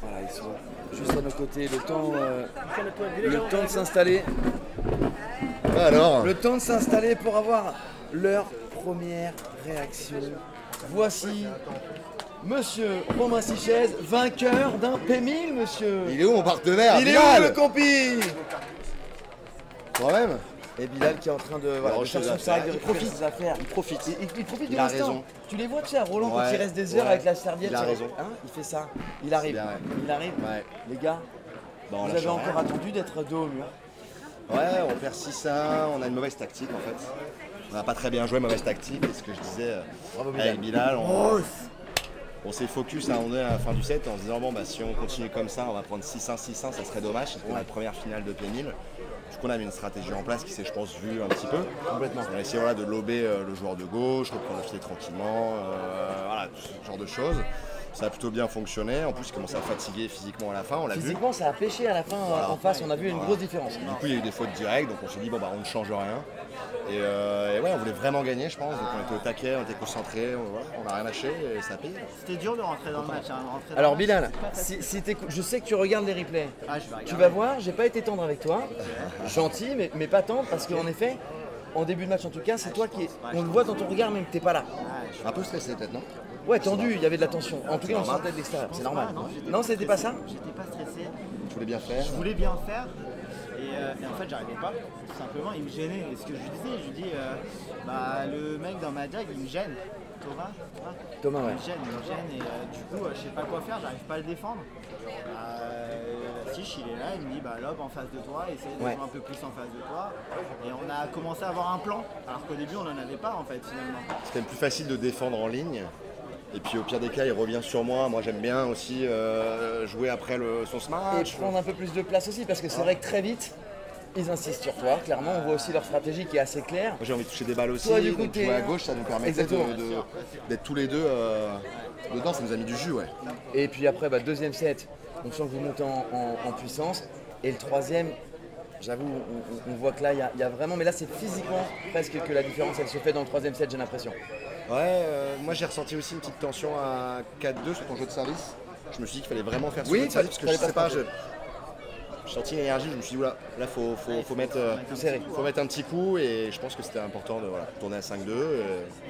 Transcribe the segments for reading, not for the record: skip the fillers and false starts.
Voilà, ils sont juste à nos côtés. Le temps de s'installer. Alors, Le temps de s'installer pour avoir leur première réaction. Voici Monsieur Romain Sichez, vainqueur d'un P1000, monsieur. il est où mon partenaire? Il est Bilal où le compi? Quand même. Et Bilal qui est en train de, voilà, de faire son sac, de récupérer ses affaires. Il profite. Il profite Il de a l'instant. raison. Tu les vois, tu sais, à Roland, quand Ouais, il reste des heures ouais. avec la serviette. Il a raison. Hein, il fait ça. Il arrive. Bien, ouais. Il arrive. Ouais. Les gars, Bon, on vous lâche avez rien. encore attendu d'être dos au mur. Ouais, on perd 6-1, on a une mauvaise tactique en fait. On n'a pas très bien joué, mauvaise tactique. Et ce que je disais Bravo, avec Bilal, Oh, on s'est focus à la fin du set en se disant bon bah si on continue comme ça, on va prendre 6-1, 6-1, ça serait dommage. C'était la première finale de P1000. Du coup on a mis une stratégie en place qui s'est je pense vue un petit peu. complètement. On a essayé voilà, de lober le joueur de gauche, reprendre le filet tranquillement, voilà, tout ce genre de choses. Ça a plutôt bien fonctionné. En plus, il commençait à fatiguer physiquement à la fin, on l'a vu. Physiquement, ça a pêché à la fin en face. On a vu une grosse différence. Du coup, il y a eu des fautes directes, donc on s'est dit, bon, bah, on ne change rien. Et ouais, on voulait vraiment gagner, je pense. Donc on était au taquet, on était concentrés, on n'a rien lâché et ça paye. C'était dur de rentrer dans le match. Hein. Alors Bilal, je sais que tu regardes les replays. Tu vas voir, j'ai pas été tendre avec toi. Gentil, mais pas tendre parce qu'en effet, en début de match en tout cas, c'est toi qui. On le voit dans ton regard même que t'es pas là. Un peu stressé peut-être, non? Ouais, tendu, il y avait de la tension. En tout cas, on sentait de l'extérieur, c'est normal. Non, c'était pas ça? J'étais pas stressé. Tu voulais bien faire. Je voulais bien faire. Et en fait, j'arrivais pas. Tout simplement, il me gênait. Et ce que je lui disais, je lui dis, bah, le mec dans ma jag, il me gêne. Thomas, ouais. Il me gêne. Et du coup, je sais pas quoi faire, j'arrive pas à le défendre. Fiche, il est là, il me dit bah lobe en face de toi, essaye de jouer un peu plus en face de toi. Et on a commencé à avoir un plan, alors qu'au début on n'en avait pas en fait finalement. C'est quand même plus facile de défendre en ligne. Et puis au pire des cas, il revient sur moi. Moi j'aime bien aussi jouer après son smash. Et prendre un peu plus de place aussi, parce que c'est vrai que très vite, ils insistent sur toi. Clairement, on voit aussi leur stratégie qui est assez claire. Moi j'ai envie de toucher des balles aussi. Toi, du coup, donc jouer à gauche, ça nous permettait d'être tous les deux dedans. Ça nous a mis du jus, ouais. Et puis après, deuxième set, on sent que vous montez en puissance. Et le troisième, j'avoue, on voit que là, il y a vraiment, mais là c'est physiquement presque que la différence, elle se fait dans le troisième set, j'ai l'impression. Ouais, moi j'ai ressenti aussi une petite tension à 4-2 sur ton jeu de service. Je me suis dit qu'il fallait vraiment faire ce jeu de service parce que je sais pas, j'ai senti l'énergie, je me suis dit oula, là faut mettre un petit coup et je pense que c'était important de tourner à 5-2 et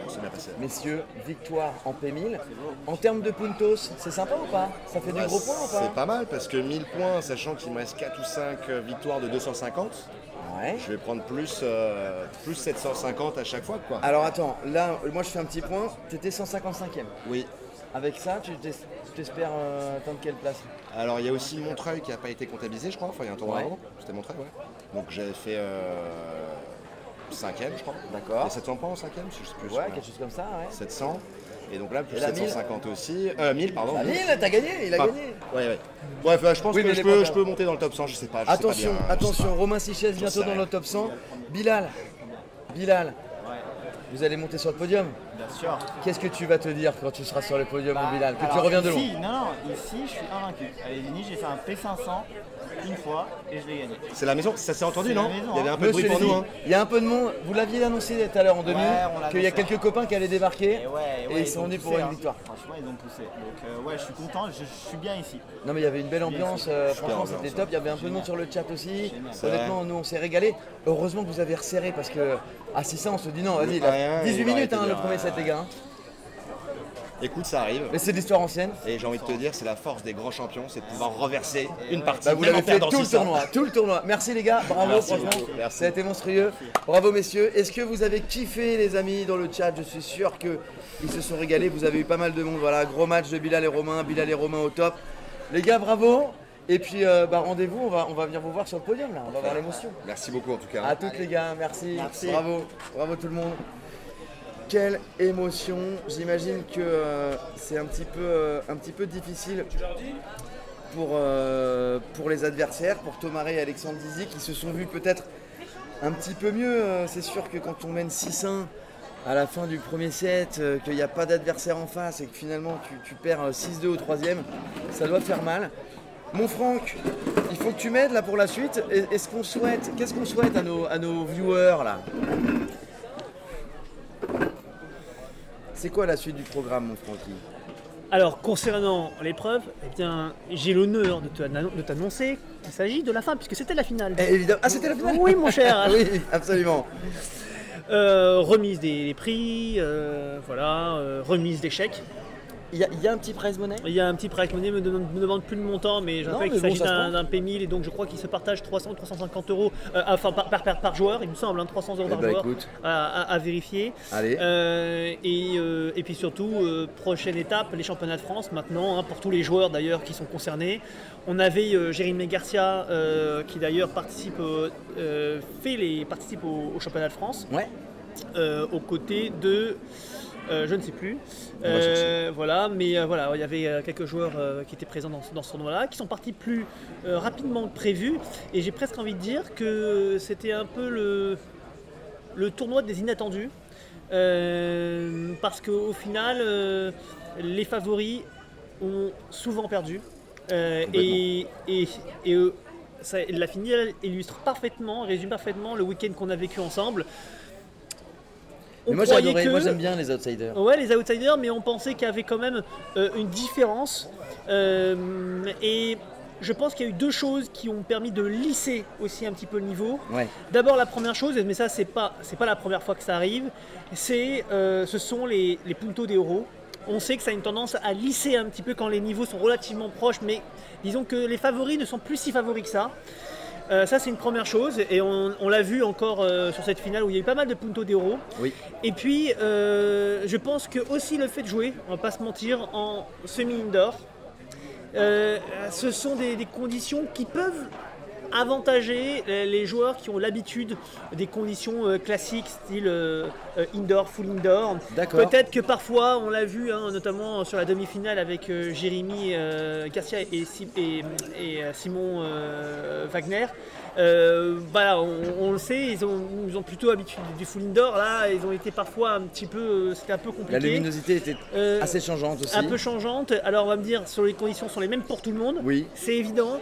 on s'est bien passé. Messieurs, victoire en P1000. En termes de puntos, c'est sympa ou pas? Ça fait du gros points ou pas? C'est pas mal parce que 1000 points, sachant qu'il me reste 4 ou 5 victoires de 250. Ouais. Je vais prendre plus 750 à chaque fois quoi. Alors attends, là moi je fais un petit point, t'étais 155e. Oui. Avec ça, tu t'espères atteindre quelle place? Alors il y a aussi Montreuil qui n'a pas été comptabilisé je crois, enfin il y a un tournoi avant, c'était Montreuil ouais. Donc j'avais fait 5e je crois. D'accord. Il y a 700 points en 5e, je sais plus. Ouais, quelque chose comme ça, ouais. 700. Et donc là plus Et la 750 aussi. 1000 pardon. Ah, 1000, t'as gagné, il a gagné. Ouais. Bref, je pense Oui, que mais les je peux monter dans le top 100, je sais pas. Je sais pas bien, Attention, Romain Sichez bientôt dans le top 100. Bilal, vous allez monter sur le podium. Bien sûr. Qu'est-ce que tu vas te dire quand tu seras sur le podium, Bilal? Que tu reviens de loin. Non, ici je suis invaincu. À l'Elénie, j'ai fait un P500 une fois et je l'ai gagné. C'est la maison, ça s'est entendu non? Maison, Il y avait un peu de bruit Monsieur pour nous. Lévy, il y a un peu de monde, vous l'aviez annoncé tout à l'heure en demi, qu'il y a quelques copains qui allaient débarquer et ils sont venus pour une victoire. Franchement, ils ont poussé. Donc ouais, je suis content, je suis bien ici. Non mais il y avait une belle ambiance, franchement c'était top, il y avait un peu de monde sur le chat aussi. Honnêtement, nous on s'est régalé. Heureusement que vous avez resserré parce que à 600 on se dit non, vas-y, 18 minutes le premier set les gars. Écoute, ça arrive. Mais c'est de l'histoire ancienne. Et j'ai envie de te dire, c'est la force des grands champions, c'est de pouvoir reverser une partie. Vous l'avez fait tout le tournoi. Merci les gars, bravo franchement. Merci. Ça a été monstrueux. Bravo messieurs. Est-ce que vous avez kiffé les amis dans le chat? Je suis sûr qu'ils se sont régalés. Vous avez eu pas mal de monde. Voilà, gros match de Bilal et Romain. Bilal et Romain au top. Les gars, bravo. Et puis rendez-vous, on va venir vous voir sur le podium là. On va voir l'émotion. Merci beaucoup en tout cas. À toutes les gars, merci. Merci. Bravo tout le monde. Quelle émotion. J'imagine que c'est un petit peu difficile pour les adversaires, pour Tomaré et Alexandre Dizy qui se sont vus peut-être un petit peu mieux. C'est sûr que quand on mène 6-1 à la fin du premier set, qu'il n'y a pas d'adversaire en face et que finalement tu perds 6-2 au troisième, ça doit faire mal. Mon Franck, il faut que tu m'aides là pour la suite. Qu'est-ce qu'on souhaite à nos viewers là? C'est quoi la suite du programme, mon Francky? Alors, concernant l'épreuve, eh bien, j'ai l'honneur de t'annoncer qu'il s'agit de la fin, puisque c'était la finale. Évidemment. Ah, c'était la finale? Oui, mon cher. Oui, absolument. Remise des prix, voilà, remise des chèques. Il y a un petit prize money? Il y a un petit prize money, me demande plus le montant, mais je rappelle qu'il s'agit d'un P1000 et donc je crois qu'il se partage 300-350 euros enfin, par joueur, il me semble, hein, 300 euros par joueur à vérifier. Allez. Et puis surtout, prochaine étape, les championnats de France maintenant, hein, pour tous les joueurs d'ailleurs qui sont concernés. On avait Jérémy Garcia qui d'ailleurs participe, participe au championnat de France, ouais. Aux côtés de... je ne sais plus. Voilà, mais voilà, il y avait quelques joueurs qui étaient présents dans ce tournoi-là, qui sont partis plus rapidement que prévu. Et j'ai presque envie de dire que c'était un peu le tournoi des inattendus. Parce qu'au final, les favoris ont souvent perdu. La finale illustre parfaitement, résume parfaitement le week-end qu'on a vécu ensemble. Moi j'aime bien les outsiders. Ouais, les outsiders, mais on pensait qu'il y avait quand même une différence. Et je pense qu'il y a eu deux choses qui ont permis de lisser aussi un petit peu le niveau. Ouais. D'abord, la première chose, mais ça c'est pas la première fois que ça arrive, ce sont les puntos de oro. On sait que ça a une tendance à lisser un petit peu quand les niveaux sont relativement proches, mais disons que les favoris ne sont plus si favoris que ça. Ça c'est une première chose et on l'a vu encore sur cette finale où il y a eu pas mal de puntos d'euro. Oui. Et puis je pense que aussi le fait de jouer, on va pas se mentir, en semi-indoor, ce sont des conditions qui peuvent avantager les joueurs qui ont l'habitude des conditions classiques style indoor, full indoor. Peut-être que parfois, on l'a vu hein, notamment sur la demi-finale avec Jérémy Garcia et Simon Wagner. Voilà, on le sait, ils ont plutôt habitude du full indoor. Là, ils ont été parfois un petit peu, c'était un peu compliqué. La luminosité était assez changeante aussi. Un peu changeante. Alors on va me dire, sur les conditions sont les mêmes pour tout le monde. Oui. C'est évident.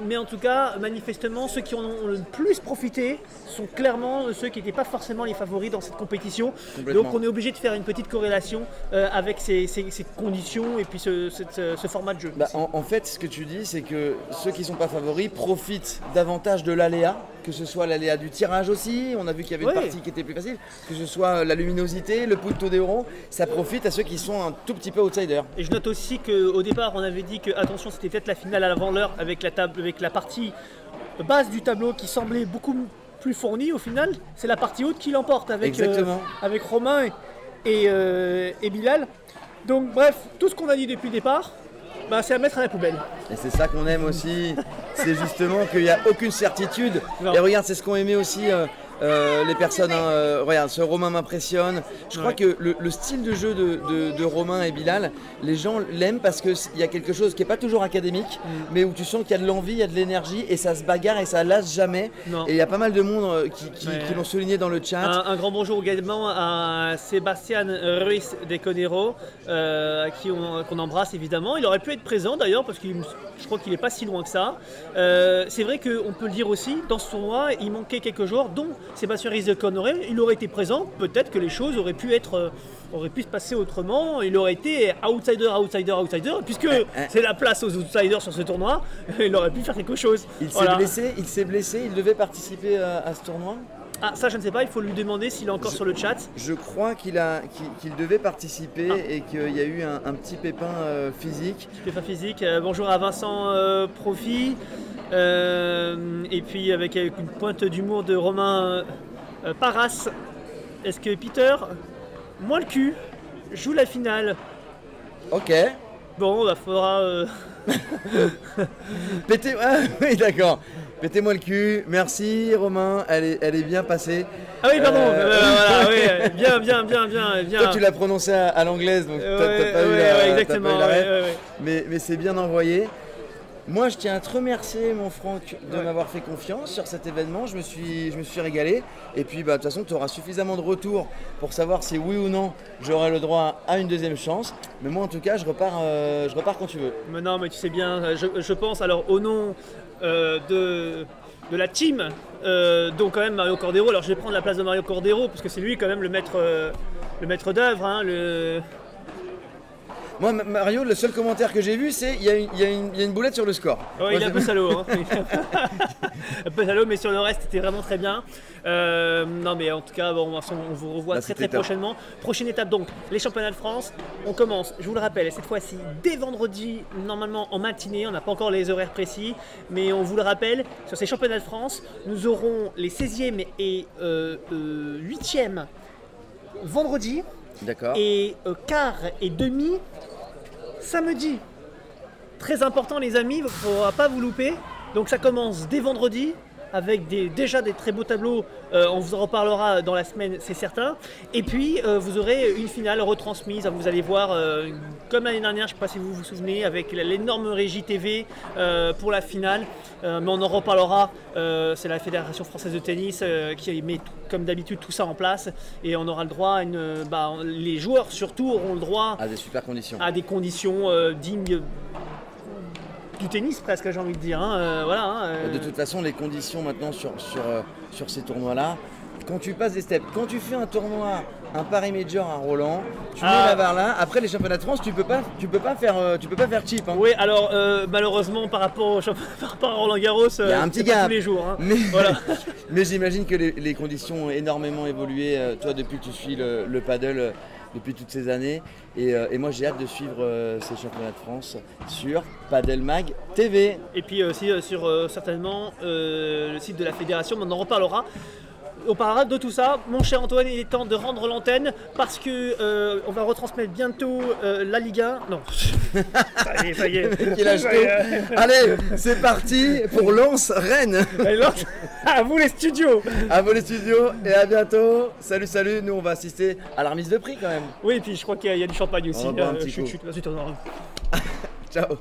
Mais en tout cas, manifestement, ceux qui en ont le plus profité sont clairement ceux qui n'étaient pas forcément les favoris dans cette compétition. Donc on est obligé de faire une petite corrélation avec ces conditions et puis ce format de jeu. En fait, ce que tu dis, c'est que ceux qui ne sont pas favoris profitent davantage de l'aléa, que ce soit l'aléa du tirage aussi, on a vu qu'il y avait une partie qui était plus facile, que ce soit la luminosité, le punto d'euro, ça profite à ceux qui sont un tout petit peu outsiders. Et je note aussi qu'au départ on avait dit que attention, c'était peut-être la finale avant l'heure avec la partie basse du tableau qui semblait beaucoup plus fournie. Au final c'est la partie haute qui l'emporte avec Romain et Bilal. Donc bref, tout ce qu'on a dit depuis le départ, c'est à mettre à la poubelle. Et c'est ça qu'on aime aussi, c'est justement qu'il n'y a aucune certitude. Non. Et regarde, c'est ce qu'ont aimé aussi les personnes. Regarde, ce Romain m'impressionne. Je crois que le style de jeu de Romain et Bilal, les gens l'aiment parce qu'il y a quelque chose qui n'est pas toujours académique, mais où tu sens qu'il y a de l'envie, il y a de l'énergie et ça se bagarre et ça lasse jamais. Non. Et il y a pas mal de monde qui l'ont souligné dans le chat. Un grand bonjour également à Sébastien Ruiz de Conero, qu'on embrasse évidemment. Il aurait pu être présent d'ailleurs parce que je crois qu'il n'est pas si loin que ça. C'est vrai qu'on peut le dire aussi, dans ce tournoi, il manquait quelques joueurs, dont Sébastien Ruiz de Conero. Il aurait été présent, peut-être que les choses auraient pu se passer autrement. Il aurait été outsider, puisque c'est la place aux outsiders sur ce tournoi. Il aurait pu faire quelque chose. Il s'est blessé, il devait participer à ce tournoi. Ah, ça je ne sais pas, il faut lui demander s'il est encore sur le chat. Je crois qu'il devait participer et qu'il y a eu un petit pépin physique. Petit pépin physique. Bonjour à Vincent Profi. Et puis avec une pointe d'humour de Romain Parras. Est-ce que Peter, moi le cul, joue la finale? Ok. Bon, il faudra... Pétez... Ah, oui, d'accord. Pétez-moi le cul, merci Romain, elle est bien passée. Ah oui, pardon, voilà, oui, bien. Toi tu l'as prononcé à l'anglaise, donc t'as pas eu la rêve. Mais c'est bien envoyé. Moi je tiens à te remercier mon Franck de m'avoir fait confiance sur cet événement, je me suis régalé. Et puis de toute façon tu auras suffisamment de retours pour savoir si oui ou non j'aurai le droit à une deuxième chance. Mais moi en tout cas je repars quand tu veux. Mais non mais tu sais bien, je pense alors au nom de la team, donc quand même Mario Cordero. Alors je vais prendre la place de Mario Cordero parce que c'est lui quand même le maître d'œuvre, hein, Moi, Mario, le seul commentaire que j'ai vu, c'est il y a une boulette sur le score. Ouais, il est un peu salaud. Hein. Un peu salaud, mais sur le reste, c'était vraiment très bien. Non, mais en tout cas, bon, on vous revoit très prochainement. Prochaine étape, donc, les championnats de France. On commence, je vous le rappelle, cette fois-ci, dès vendredi, normalement en matinée. On n'a pas encore les horaires précis, mais on vous le rappelle, sur ces championnats de France, nous aurons les 16e et 8e vendredi. D'accord. Et quart et demi samedi. Très important les amis, il ne faudra pas vous louper. Donc ça commence dès vendredi avec déjà des très beaux tableaux, on vous en reparlera dans la semaine, c'est certain. Et puis vous aurez une finale retransmise, vous allez voir comme l'année dernière, je ne sais pas si vous vous souvenez, avec l'énorme régie TV pour la finale. Mais on en reparlera, c'est la Fédération Française de Tennis qui met comme d'habitude tout ça en place. Et on aura le droit à les joueurs surtout auront le droit à des super conditions. À des conditions dignes du tennis presque, j'ai envie de dire. De toute façon, les conditions maintenant sur ces tournois-là, quand tu passes des steps, quand tu fais un tournoi, un Paris Major à Roland, tu mets la barre là. Après les championnats de France, tu peux pas faire cheap. Hein. Oui, alors malheureusement par rapport à Roland Garros, il y a un petit gap tous les jours. Hein. Mais, voilà. Mais j'imagine que les conditions ont énormément évolué. Toi, depuis que tu suis le paddle. Depuis toutes ces années et moi j'ai hâte de suivre ces championnats de France sur Padel Mag TV. Et puis aussi sur certainement le site de la fédération, on en reparlera. On parlera de tout ça. Mon cher Antoine, il est temps de rendre l'antenne parce que on va retransmettre bientôt la Ligue 1. Non. Ça y est. Allez, c'est parti pour Lens-Rennes. À vous les studios. À vous les studios et à bientôt. Salut. Nous on va assister à la remise de prix quand même. Oui, et puis je crois qu'il y a du champagne aussi. On va boire un petit coup. Chut. Ciao.